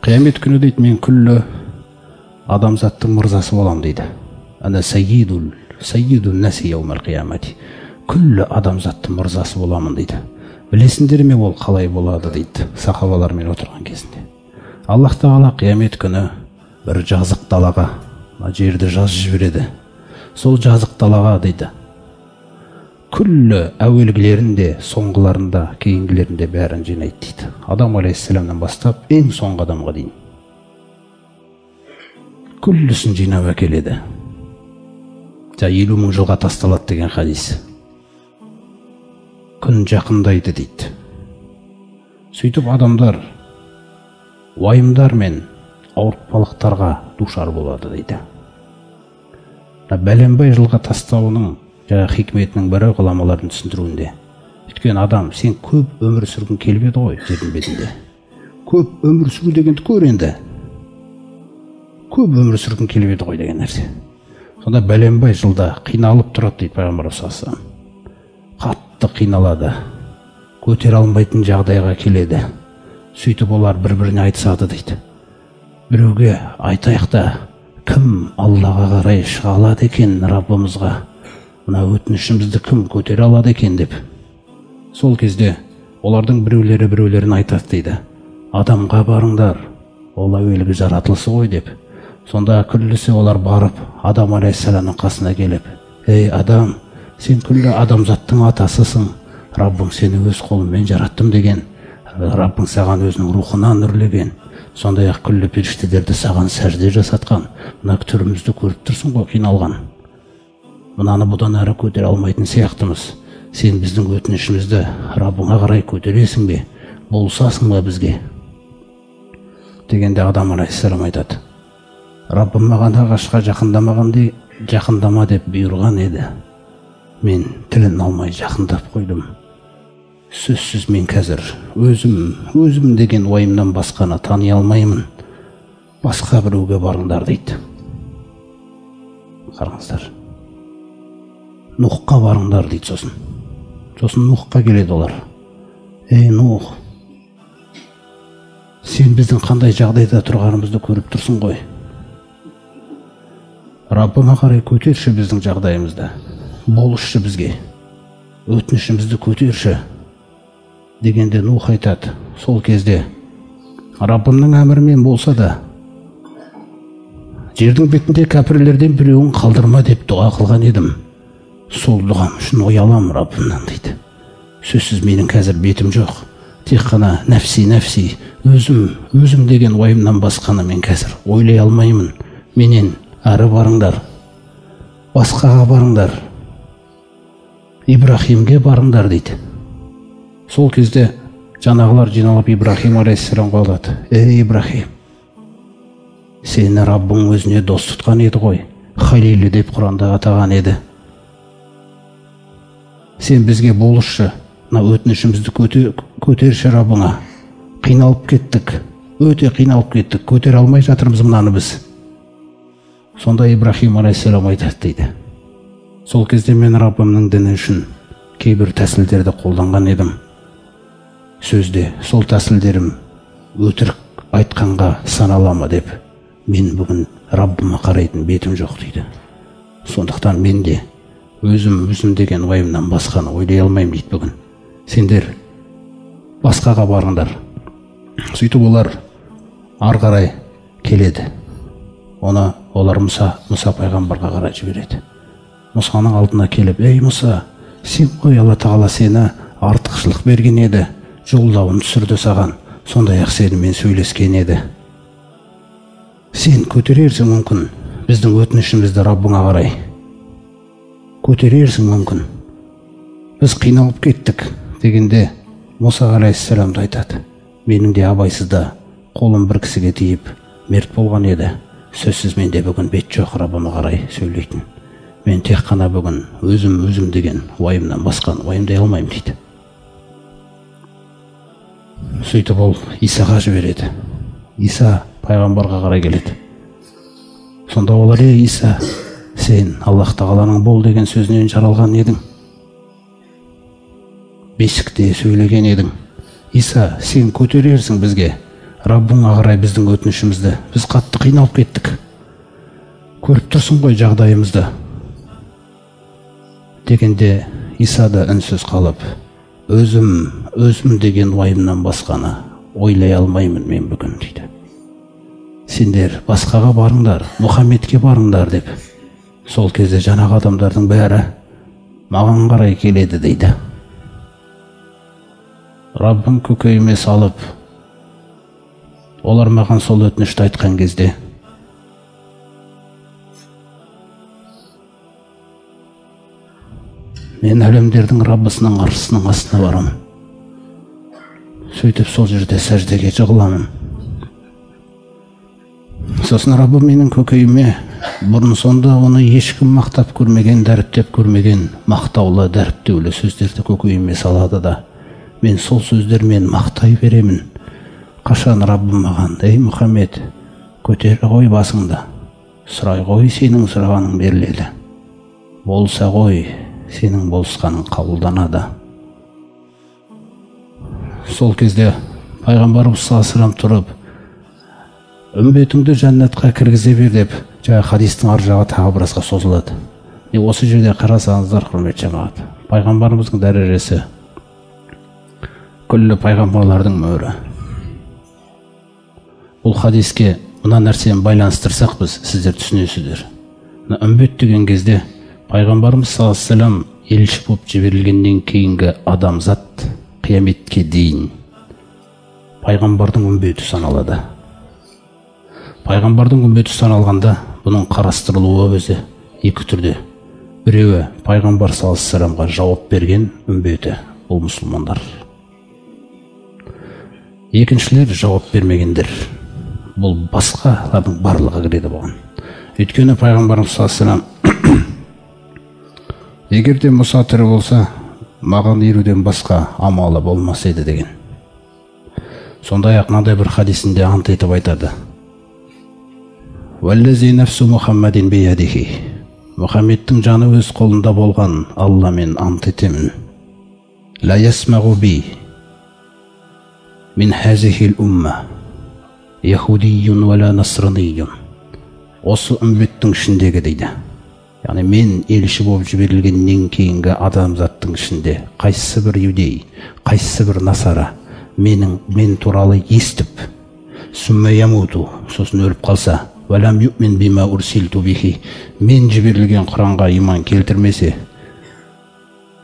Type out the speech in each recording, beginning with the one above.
қиямет күні дейді, мен күллі адамзаттың мырзасы болам дейді. Ана саййидун наси яумал қиямати. Күллі адамзаттың мырзасы боламын дейді. Білесіңдер ме ол қалай болады дейді, сахабалармен отырған кезінде. Аллах Тағала қиямет күні бір жазық далаға жерді жазып жібереді. Сол жазық далаға дейді, күллі әуелгілерінде, соңғыларында, кейінгілерінде бәрін жинайды дейді. Адам алейхиссаламнан бастап ең соңғы адамға дейін. Күллісін жинап әкеледі. 50 мың жылға тасталады деген хадис. Күн жақындайды дейді. Сөйтіп адамдар уайымдар мен ауыртпалықтарға душар болады дейді. Бәленбай жылға тастауының хикметінің бірі ғұламалардың түсіндіруінде. Өйткені адам, сен көп өмір сүргің келіп еді ғой жердің бетінде. Көп өмір сүру дегенді көр енді. Көп өмір сүргің келіп еді ғой деген нәрсе. Сонда бәленбай жылда қиналып тұрады дейді пайғамбар саллаллаху алейхи вассалам. Қатты қиналады. Көтере алмайтын жағдайға келеді. Сөйтіп олар бір-біріне айтысады дейді. Біреуге айтайық та, кім Аллаға қарай шыға алады екен, Раббымызға мына өтінішімізді кім көтере алады екен деп. Сол кезде олардың біреулерін айтады дейді. Адамға барыңдар, ол әуелгі жаратылысы ғой деп. Сонда күллісі олар барып, Адам алейхиссаламның қасына келіп, ей адам, сен күллі адамзаттың атасысың, Раббың сені өз қолыммен жараттым деген, Раббың саған өзінің рухынан үрлеген, сондай ақ күллі періштелерді саған сәжде жасатқан, мына түрімізді көріп тұрсың ғой, қиналған. Мынаны бұдан әрі көтере алмайтын сияқтымыз. Сен біздің өтінішімізді Раббыңа қарай көтересің бе, болсасың ба бізге? Дегенде Адам алейхиссалам айтады, Раббым маған ағашқа жақындама деп бұйырған еді. Мен тілін алмай жақындап қойдым. Сөзсіз мен қазір өзім деген уайымнан басқаны тани алмаймын. Басқа біреуге барыңдар дейді. Қараңыздар. Нухқа барыңдар дейді сосын. Сосын Нухқа келеді олар. Ей Нух, сен біздің қандай жағдайда тұрғанымызды көріп тұрсың ғой. Раббыңа қарай көтерші біздің жағдайымызды. Болышшы бізге. Өтінішімізді көтерші. Дегенде Нух айтады, сол кезде Раббымның әмірімен болса да жердің бетінде кәпірлерден біреуін қалдырма деп дұға қылған едім. Сол дұғам үшін оялам Раббымнан дейді. Сөзсіз менің қазір бетім жоқ. Тек қана нәфси, өзім деген уайымнан басқаны мен қазір ойлай алмаймын. Менен әрі барыңдар. Басқаға барыңдар. Ибрахимге барыңдар дейді. Сол кезде жаңағылар жиналып Ибрахим алейхиссаламға алады. Ей Ибрахим, сені Раббың өзіне дос тұтқан еді ғой, Халилі деп Құранда атаған еді. Сен бізге болышшы, өтінішімізді көтерші Раббыңа. Қиналып кеттік, өте қиналып кеттік, көтере алмай жатырмыз мынаны біз. Сонда Ибрахим алейхиссалам айтады дейді. Сол кезде мен Раббымның діні үшін кейбір тәсілдерді қолданған едім. Сөзде сол тәсілдерім өтірік айтқанға саналама деп, мен бүгін Раббыма қарайтын бетім жоқ дейді. Сондықтан мен де өзім деген уайымнан басқаны ойлай алмаймын дейді бүгін. Сендер басқаға барыңдар. Сөйтіп олар ары қарай келеді. Олар Мұса пайғамбарға қарай жібереді. Мұсаның алдына келіп, ей Мұса, сен ғой, Алла Тағала сені артықшылық берген еді, жолдауын түсірді саған, сондай ақ сенімен сөйлескен еді. Сен көтерерсің мүмкін біздің өтінішімізді Раббыңа қарай. Көтерерсің мүмкін. Біз қиналып кеттік дегенде Мұса алейхиссаламды айтады. Менің де абайсызда қолым бір кісіге тиіп мерт болған еді. Сөзсіз менде бүгін бет жоқ Раббыма қарай сөйлейтін. Мен тек қана бүгін өзім деген уайымнан басқан уайымдай алмаймын дейді. Сөйтіп ол Исаға жібереді. Иса пайғамбарға қарай келеді. Сонда олар, ей Иса, сен Аллах Тағаланың бол деген сөзінен жаралған едің. Бесікте сөйлеген едің. Иса, сен көтерерсің бізге Раббыңа қарай біздің өтінішімізді, біз қатты қиналып кеттік, көріп тұрсың ғой жағдайымызды дегенде, Иса да үнсіз қалып, өзім деген уайымнан басқаны ойлай алмаймын мен бүгін дейді. Сендер басқаға барыңдар, Мұхаммедке барыңдар деп. Сол кезде жаңағы адамдардың бәрі маған қарай келеді дейді. Раббым көкейіме салып, олар маған сол өтінішті айтқан кезде мен әлемдердің Раббысының аршысының астына барамын. Сөйтіп сол жерде сәждеге жығыламын. Сосын Раббым менің көкейіме бұрын сонда оны ешкім мақтап көрмеген, дәріптеп көрмеген мақтаулы, дәріптеулі сөздерді көкейіме салады да, мен сол сөздермен мақтай беремін. Қашан Раббым маған, ей Мұхаммед, көтер ғой басыңды, сұрай ғой, сенің сұрағаның беріледі. Болса ғой, сенің болысқаның қабылданады. Сол кезде пайғамбарымыз саллаллаху тұрып, үмбетіңді жәннатқа кіргізе бер деп, жаңа хадистің ар жағы тағы біразға созылады. Осы жерде қарасаңыздар, құрметті жамағат, пайғамбарымыздың дәрежесі күллі пайғамбарлардың мөрі. Бұл хадиске мына нәрсені байланыстырсақ біз, сіздер түсінесіздер. Үмбет деген кезде пайғамбарымыз саллаллаху алейхи вассалам елші болып жіберілгеннен кейінгі адамзат қияметке дейін пайғамбардың үмбеті саналады. Пайғамбардың үмбеті саналғанда бұның қарастырылуы өзі екі түрде. Біреуі пайғамбар саллаллаху алейхи вассаламға жауап берген үмбеті, бұл мұсылмандар. Екіншілер жауап бермегендер, бұл басқалардың барлығы кіреді бұған. Өйткені пайғамбарымыз саллаллаху алейхи вассалам егер де Мұса тірі болса, маған еруден басқа амалы болмас еді деген. Сондай-ақ мынандай бір хадисінде ант етіп айтады. Валлази нафсу Мұхаммадин биядихи. Мұхаммедтің жаны өз қолында болған Алламен ант етемін. Ла ясмағу би мин хазихил умма яхудийюн вала насраниюн. Осы үмбеттің ішіндегі дейді. Яғни мен елші болып жіберілгеннен кейінгі адамзаттың ішінде қайсысы бір юдей, қайсысы бір насара мен туралы естіп, сүмме ямуту, сосын өліп қалса, валам юмин бима урсилту бихи, мен жіберілген Құранға иман келтірмесе,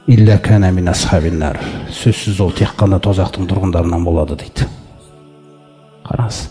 илля кана мин асхабин нар, сөзсіз ол тек қана тозақтың тұрғындарынан болады дейді. Қараңыз.